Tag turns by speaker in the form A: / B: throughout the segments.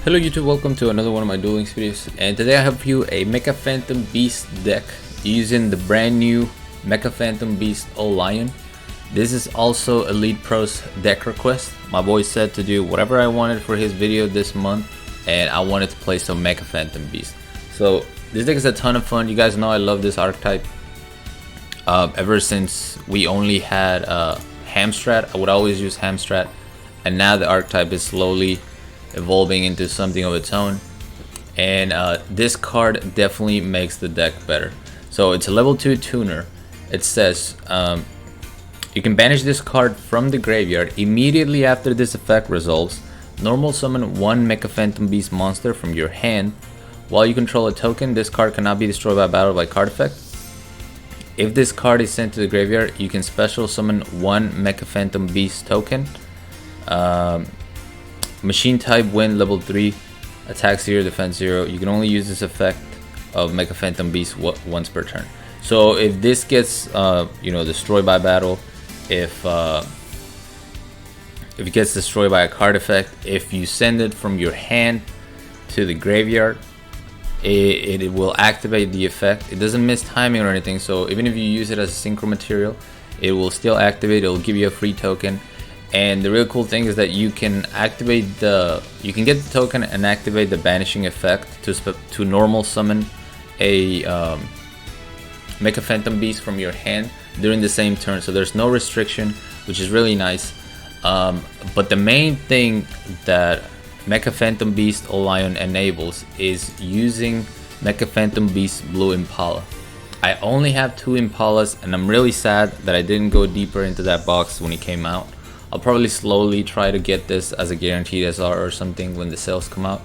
A: Hello YouTube, welcome to another one of my Duel Links videos, and today I have for you a Mecha Phantom Beast deck using the brand new Mecha Phantom Beast Lion. This is also Elite Pro's deck request. My boy said to do whatever I wanted for his video this month, and I wanted to play some Mecha Phantom Beast. So this deck is a ton of fun. You guys know I love this archetype. Ever since we only had Hamstrat, I would always use Hamstrat, and now the archetype is slowly evolving into something of its own, and this card definitely makes the deck better. So it's a level 2 tuner. It says you can banish this card from the graveyard immediately after this effect resolves. Normal summon one Mecha Phantom Beast monster from your hand. While you control a token, this card cannot be destroyed by battle by card effect. If this card is sent to the graveyard, you can special summon one Mecha Phantom Beast token. Machine type win level 3, attack 0, defense 0. You can only use this effect of Mecha Phantom Beast once per turn. So if this gets destroyed by battle, if it gets destroyed by a card effect, if you send it from your hand to the graveyard, it will activate the effect. It doesn't miss timing or anything, so even if you use it as a synchro material, it will still activate. It will give you a free token. And the real cool thing is that you can activate you can get the token and activate the banishing effect to normal summon a Mecha Phantom Beast from your hand during the same turn. So there's no restriction, which is really nice. But the main thing that Mecha Phantom Beast Lion enables is using Mecha Phantom Beast Blue Impala. I only have 2 Impalas, and I'm really sad that I didn't go deeper into that box when it came out. I'll probably slowly try to get this as a guaranteed SR or something when the sales come out.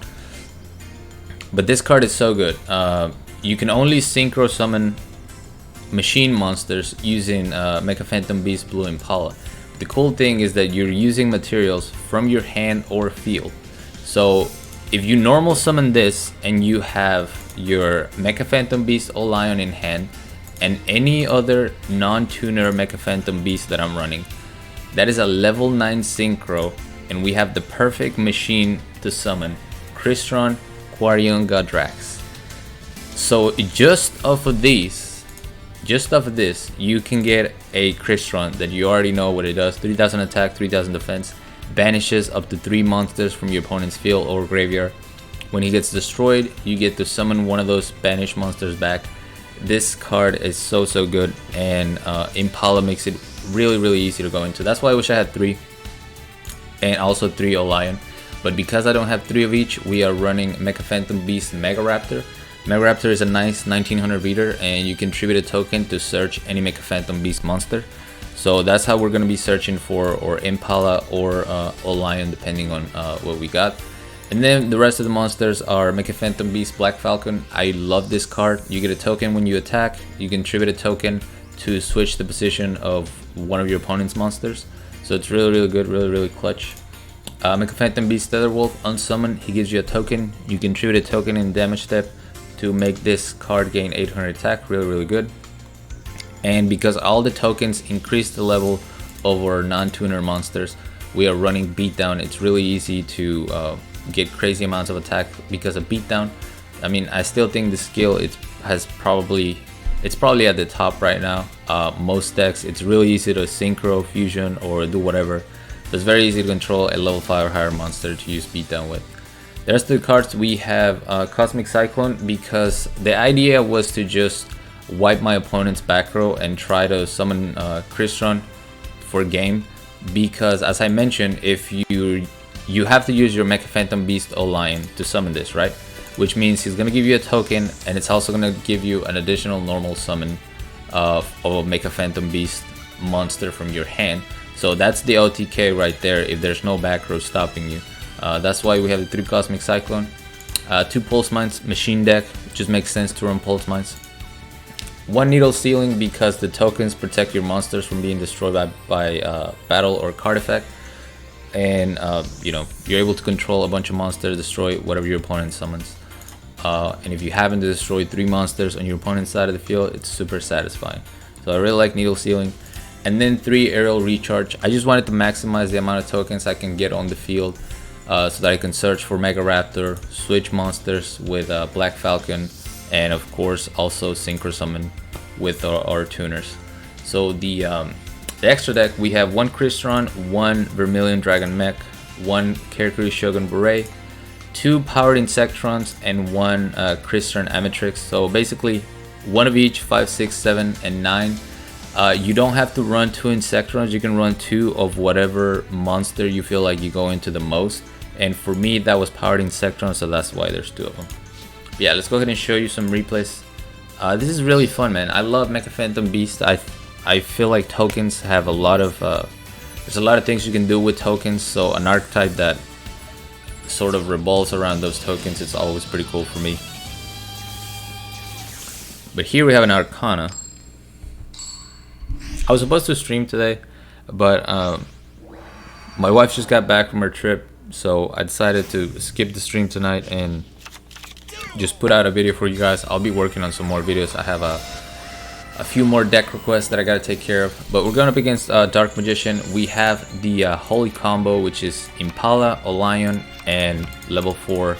A: But this card is so good. You can only synchro summon machine monsters using Mecha Phantom Beast Blue Impala. The cool thing is that you're using materials from your hand or field. So if you normal summon this and you have your Mecha Phantom Beast Lion in hand and any other non-tuner Mecha Phantom Beast that I'm running, that is a level 9 synchro, and we have the perfect machine to summon Crystron, Quarion, Godrax. So just off of this, you can get a Crystron that you already know what it does. 3000 attack, 3000 defense, banishes up to 3 monsters from your opponent's field or graveyard. When he gets destroyed, you get to summon one of those banished monsters back. This card is so good, and Impala makes it really easy to go into. That's why I wish I had 3, and also 3 Lion. But because I don't have 3 of each, we are running Mecha Phantom Beast Mega Raptor. Mega Raptor is a nice 1900 reader, and you contribute a token to search any Mecha Phantom Beast monster. So that's how we're going to be searching for, or Impala or Lion, depending on what we got. And then the rest of the monsters are Mecha Phantom Beast Black Falcon. I love this card. You get a token when you attack. You contribute a token to switch the position of one of your opponent's monsters. So it's really good, really clutch. Mecha Phantom Beast Tetherwolf, unsummon, he gives you a token. You contribute a token in damage step to make this card gain 800 attack. Really good. And because all the tokens increase the level of our non-tuner monsters, we are running Beatdown. It's really easy to get crazy amounts of attack because of Beatdown. I mean, I still think the skill it's probably at the top right now. Most decks, it's really easy to synchro, fusion, or do whatever. So it's very easy to control a level 5 or higher monster to use Beatdown with. The rest of the cards, we have Cosmic Cyclone, because the idea was to just wipe my opponent's back row and try to summon Crystron for game. Because as I mentioned, if you have to use your Mecha Phantom Beast Lion to summon this, right? Which means he's going to give you a token, and it's also going to give you an additional normal summon of a Mecha Phantom Beast monster from your hand. So that's the OTK right there if there's no back row stopping you. That's why we have the 3 Cosmic Cyclone. 2 Pulse Mines, machine deck, just makes sense to run Pulse Mines. 1 Needle Ceiling, because the tokens protect your monsters from being destroyed by battle or card effect. And you're able to control a bunch of monsters, destroy whatever your opponent summons. And if you happen to destroy 3 monsters on your opponent's side of the field, it's super satisfying. So I really like Needle Ceiling. And then 3 Aerial Recharge. I just wanted to maximize the amount of tokens I can get on the field so that I can search for Mega Raptor, switch monsters with Black Falcon, and of course also Synchro summon with our tuners. So the extra deck, we have 1 Crystron, 1 Vermilion Dragon Mech, 1 Kerkuri Shogun Beret, 2 Powered Insectrons, and 1 Crystron Amatrix. So basically 1 of each, 5, 6, 7, and 9. You don't have to run 2 Insectrons, you can run 2 of whatever monster you feel like you go into the most. And for me, that was Powered Insectron, so that's why there's 2 of them. But yeah, let's go ahead and show you some replays. This is really fun, man. I love Mecha Phantom Beast. I feel like tokens have a lot of there's a lot of things you can do with tokens, so an archetype that sort of revolves around those tokens is always pretty cool for me. But here we have an Arcana. I was supposed to stream today, but my wife just got back from her trip, so I decided to skip the stream tonight and just put out a video for you guys. I'll be working on some more videos. I have a few more deck requests that I gotta take care of, but we're going up against Dark Magician. We have the Holy Combo, which is Impala, Olion, and level 4,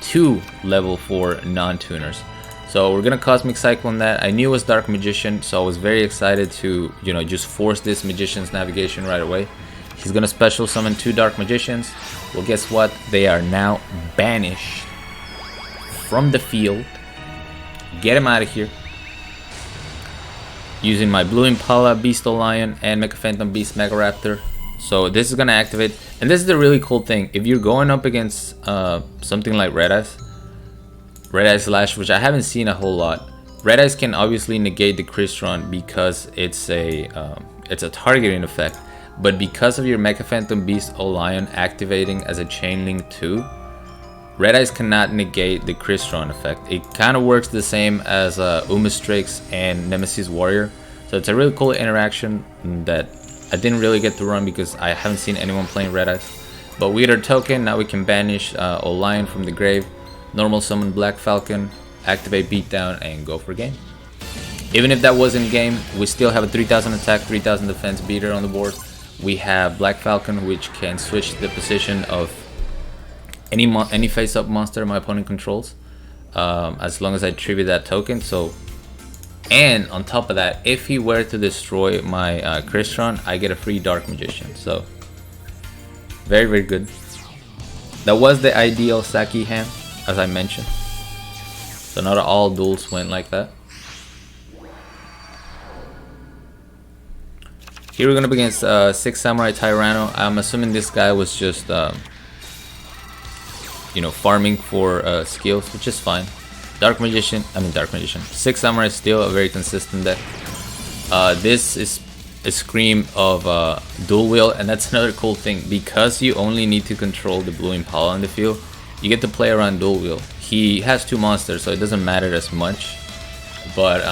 A: 2 level 4 non-tuners. So we're gonna Cosmic Cyclone that. I knew it was Dark Magician, so I was very excited to, you know, just force this Magician's Navigation right away. He's gonna special summon 2 Dark Magicians. Well, guess what? They are now banished from the field. Get him out of here. Using my Blue Impala, Beast Lion, and Mecha Phantom Beast Mega Raptor. So this is gonna activate, and this is the really cool thing. If you're going up against something like Red Eyes Slash, which I haven't seen a whole lot. Red Eyes can obviously negate the Crystron because it's a targeting effect. But because of your Mecha Phantom Beast Lion activating as a Chain Link 2, Red Eyes cannot negate the Crystron effect. It kind of works the same as Umastrix and Nemesis Warrior. So it's a really cool interaction that I didn't really get to run because I haven't seen anyone playing Red Eyes. But we get our token, now we can banish Olion from the grave, normal summon Black Falcon, activate Beatdown, and go for game. Even if that wasn't game, we still have a 3000 attack, 3000 defense beater on the board. We have Black Falcon, which can switch the position of any face-up monster my opponent controls, as long as I tribute that token. So, and on top of that, if he were to destroy my Crystron, I get a free Dark Magician. So, very, very good. That was the ideal Saki hand, as I mentioned. So not all duels went like that. Here we're gonna be against 6 Samurai Tyranno. I'm assuming this guy was just you know, farming for skills, which is fine. Dark Magician. 6 Samurai is still a very consistent deck. This is a scream of Duel Wheel, and that's another cool thing. Because you only need to control the Blue Impala on the field, you get to play around Duel Wheel. He has 2 monsters, so it doesn't matter as much. But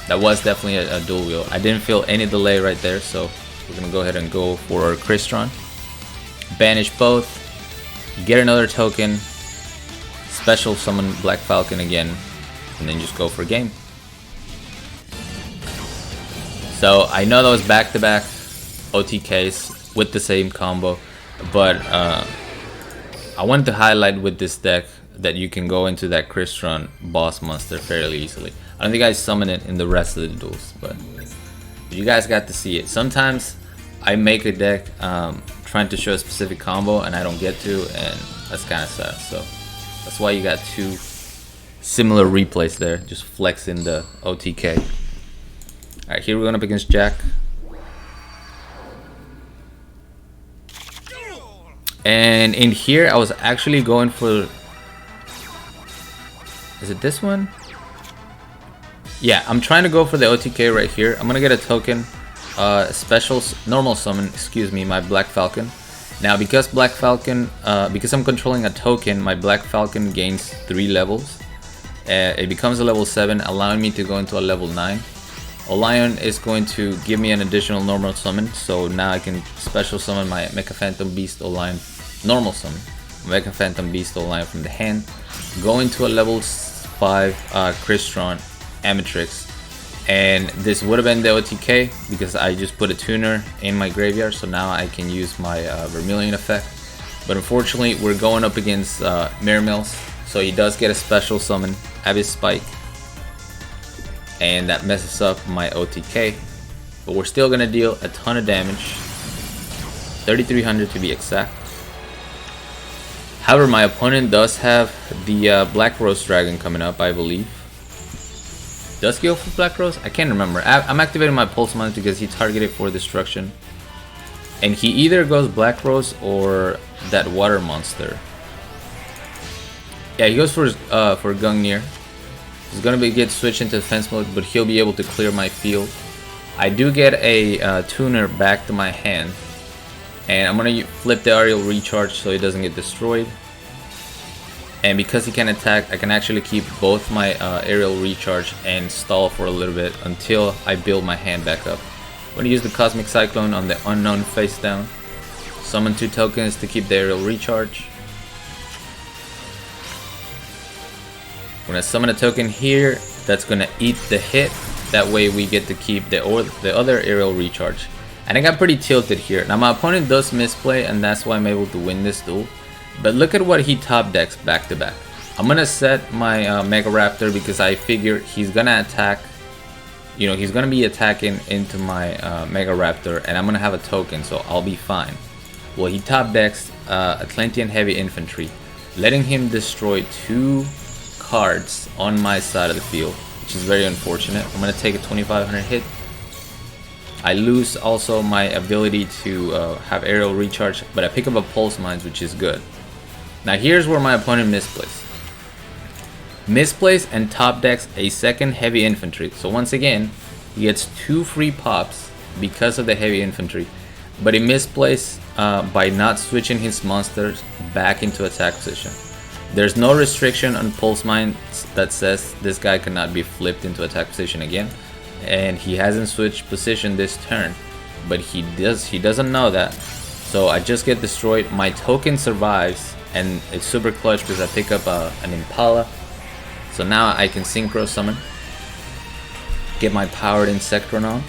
A: that was definitely a Duel Wheel. I didn't feel any delay right there, so we're gonna go ahead and go for our Crystron. Banish both. Get another token. Special summon Black Falcon again, and then just go for game. So I know that was back-to-back OTKs with the same combo, but I wanted to highlight with this deck that you can go into that Crystron boss monster fairly easily. I don't think I summon it in the rest of the duels, but you guys got to see it. Sometimes I make a deck trying to show a specific combo and I don't get to, and that's kind of sad. So that's why you got 2 similar replays there, just flexing the OTK. Alright, here we're going up against Jack. And in here I was actually going for, is it this one? Yeah, I'm trying to go for the OTK right here. I'm gonna get a token, special normal summon, excuse me, my Black Falcon. Now because Black Falcon, because I'm controlling a token, my Black Falcon gains 3 levels. It becomes a level 7, allowing me to go into a level 9. Olion is going to give me an additional normal summon, so now I can special summon my Mecha Phantom Beast Olion, normal summon, Mecha Phantom Beast Olion from the hand, go into a level 5 Crystron Amatrix, and this would have been the OTK because I just put a tuner in my graveyard, so now I can use my Vermilion effect. But unfortunately, we're going up against Mirror Mills, so he does get a special summon, Abyss Spike, and that messes up my OTK. But we're still gonna deal a ton of damage, 3,300 to be exact. However, my opponent does have the Black Rose Dragon coming up, I believe. Does he go for Black Rose? I can't remember. I'm activating my Pulse Mines because he targeted for destruction. And he either goes Black Rose or that water monster. Yeah, he goes for Gungnir. He's gonna get switched into defense mode, but he'll be able to clear my field. I do get a tuner back to my hand. And I'm gonna flip the aerial recharge so he doesn't get destroyed. And because he can attack, I can actually keep both my aerial recharge and stall for a little bit until I build my hand back up. I'm gonna use the Cosmic Cyclone on the unknown face down. Summon 2 tokens to keep the aerial recharge. I'm gonna summon a token here that's gonna eat the hit. That way we get to keep the other aerial recharge. I think I'm pretty tilted here. Now my opponent does misplay, and that's why I'm able to win this duel. But look at what he top decks back to back. I'm gonna set my Mega Raptor because I figure he's gonna attack. You know, he's gonna be attacking into my Mega Raptor, and I'm gonna have a token, so I'll be fine. Well, he top decks Atlantean Heavy Infantry, letting him destroy 2 cards on my side of the field, which is very unfortunate. I'm gonna take a 2,500 hit. I lose also my ability to have aerial recharge, but I pick up a Pulse Mines, which is good. Now here's where my opponent misplays. Misplays and top decks a second heavy infantry. So once again, he gets 2 free pops because of the heavy infantry, but he misplays by not switching his monsters back into attack position. There's no restriction on Pulse Mines that says this guy cannot be flipped into attack position again. And he hasn't switched position this turn, but he doesn't know that, so I just get destroyed. My token survives, and it's super clutch because I pick up an Impala, so now I can Synchro summon, get my powered Insectron,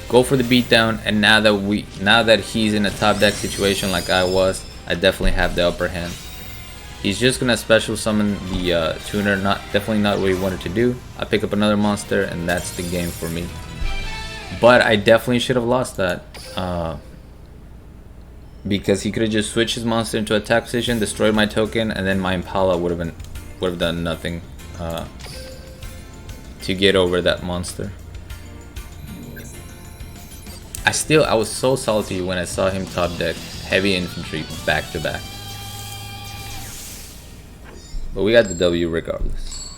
A: go for the beatdown, and now that he's in a top deck situation like I was, I definitely have the upper hand. He's just gonna special summon the tuner, definitely not what he wanted to do. I pick up another monster, and that's the game for me. But I definitely should have lost that because he could have just switched his monster into attack position, destroyed my token, and then my Impala would have done nothing to get over that monster. I was so salty when I saw him top deck heavy infantry back to back. But we got the W regardless.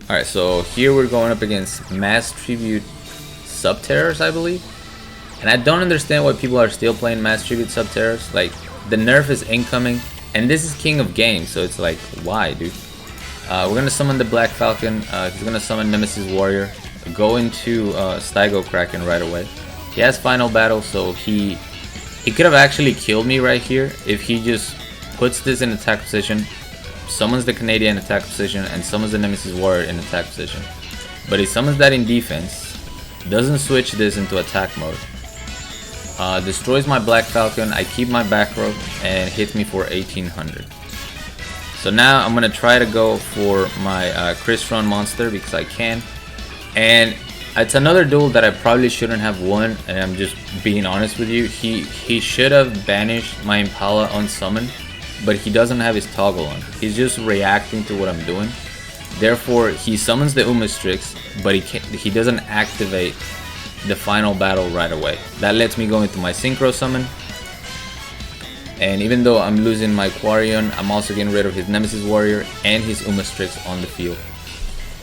A: Alright, so here we're going up against Mass Tribute Subterrors, I believe. And I don't understand why people are still playing Mass Tribute Subterrors. Like, the nerf is incoming, and this is King of Games, so it's like, why, dude? We're gonna summon the Black Falcon. He's gonna summon Nemesis Warrior. Go into Stygo Kraken right away. He has Final Battle, so he could have actually killed me right here if he just puts this in attack position, summons the Canadian attack position, and summons the Nemesis Warrior in attack position. But he summons that in defense, doesn't switch this into attack mode, destroys my Black Falcon, I keep my back row, and hits me for 1,800. So now I'm going to try to go for my Crystron monster because I can. And it's another duel that I probably shouldn't have won, and I'm just being honest with you. He should have banished my Impala on summon, but he doesn't have his toggle on. He's just reacting to what I'm doing. Therefore, he summons the Umastrix, but he doesn't activate the Final Battle right away. That lets me go into my Synchro summon. And even though I'm losing my Quarion, I'm also getting rid of his Nemesis Warrior and his Umastrix on the field.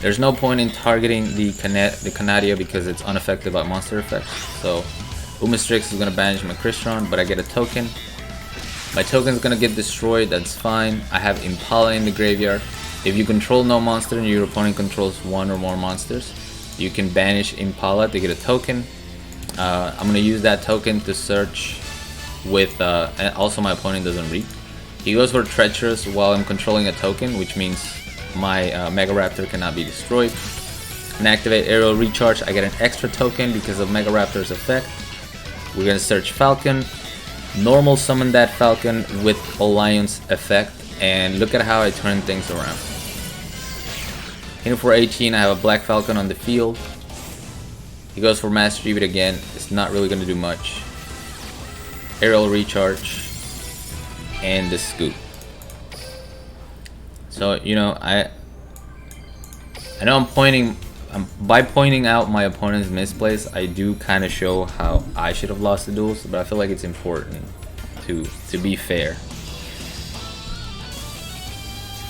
A: There's no point in targeting the Canadia because it's unaffected by monster effects. So Umastrix is going to banish my Crystron, but I get a token. My token is going to get destroyed, that's fine. I have Impala in the graveyard. If you control no monster and your opponent controls one or more monsters, you can banish Impala to get a token. I'm going to use that token to search with, and also my opponent doesn't read. He goes for Treacherous while I'm controlling a token, which means my Mega Raptor cannot be destroyed. and activate Aerial Recharge. I get an extra token because of Mega Raptor's effect. We're gonna search Falcon, normal summon that Falcon with Alliance effect, and look at how I turn things around. Hitting for 18, I have a Black Falcon on the field. He goes for Mastery, but again, it's not really gonna do much. Aerial Recharge, and the Scoop. So, you know, I know by pointing out my opponent's misplays, I do kind of show how I should have lost the duels, but I feel like it's important to be fair.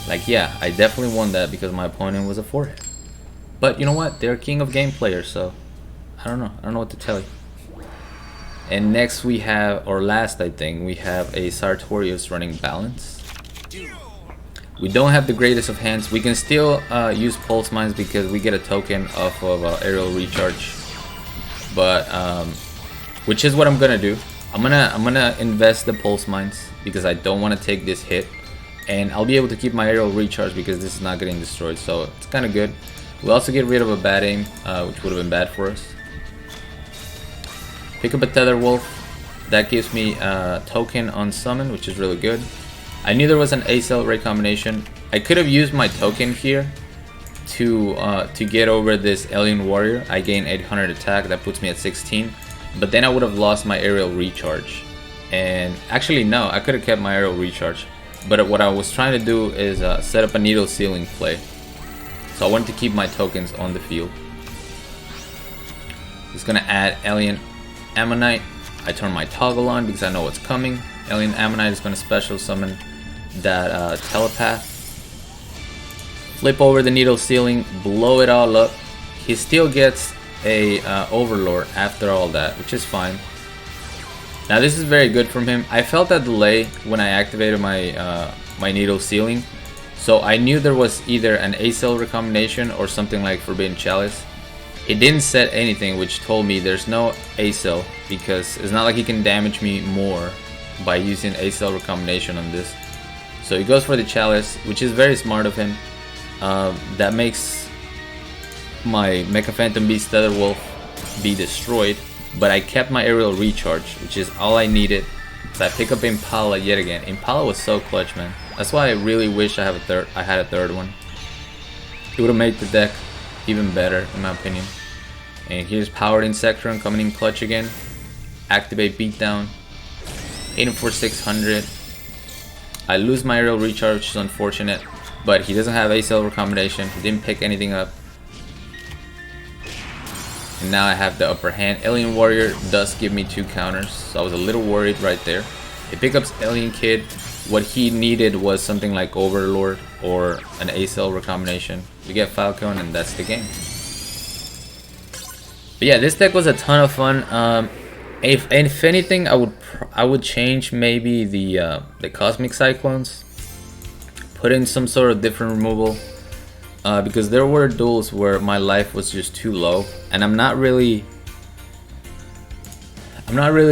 A: Like, yeah, I definitely won that because my opponent was a 4-hit. But you know what? They're king of game players, so I don't know what to tell you. And next we have, or last I think, we have a Sartorius running Balance. We don't have the greatest of hands. We can still use Pulse Mines because we get a token off of Aerial Recharge. But which is what I'm gonna do. I'm gonna invest the Pulse Mines because I don't want to take this hit, and I'll be able to keep my Aerial Recharge because this is not getting destroyed. So it's kind of good. We'll also get rid of a bad aim, which would have been bad for us. Pick up a Tether Wolf. That gives me a token on summon, which is really good. I knew there was an A-Cell Ray combination. I could have used my token here to get over this Alien Warrior. I gain 800 attack. That puts me at 16. But then I would have lost my Aerial Recharge. And actually, no, I could have kept my Aerial Recharge. But what I was trying to do is set up a Needle Ceiling play. So I wanted to keep my tokens on the field. Just gonna add Alien Ammonite. I turn my toggle on because I know what's coming. Alien Ammonite is gonna special summon that Telepath. Flip over the Needle Ceiling, blow it all up. He still gets a Overlord after all that, which is fine. Now this is very good from him. I felt that delay when I activated my my Needle Ceiling, so I knew there was either an A-Cell recombination or something like Forbidden Chalice. It didn't set anything, which told me there's no A-Cell because it's not like he can damage me more by using A-Cell recombination on this. So he goes for the Chalice, which is very smart of him. That makes my Mecha Phantom Beast Tether Wolf be destroyed, but I kept my Aerial Recharge, which is all I needed. So I pick up Impala yet again. Impala was so clutch, man. That's why I really wish I had a third one. It would have made the deck even better, in my opinion. And here's Powered Insectron coming in clutch again. Activate Beatdown. Aim for 600. I lose my Aerial Recharge, which is unfortunate, but he doesn't have A-Cell recombination. He didn't pick anything up. And now I have the upper hand. Alien Warrior does give me 2 counters, so I was a little worried right there. He picks up Alien Kid. What he needed was something like Overlord or an A-Cell recombination. We get Falcon, and that's the game. But yeah, this deck was a ton of fun. If anything, I would change maybe the Cosmic Cyclones. Put in some sort of different removal. Because there were duels where my life was just too low, and I'm not really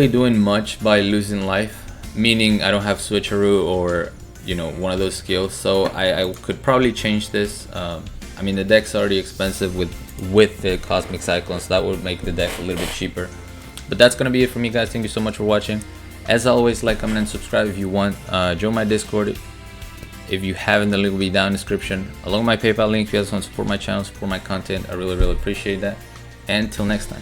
A: doing much by losing life, meaning I don't have Switcheroo or, you know, one of those skills. So I could probably change this. I mean, the deck's already expensive with the Cosmic Cyclone, so that would make the deck a little bit cheaper. But that's gonna be it for me, guys. Thank you so much for watching. As always, like, comment, and subscribe if you want. Join my Discord if you haven't. The link will be down in the description, along with my PayPal link. If you guys want to support my channel, support my content, I really appreciate that. And until next time.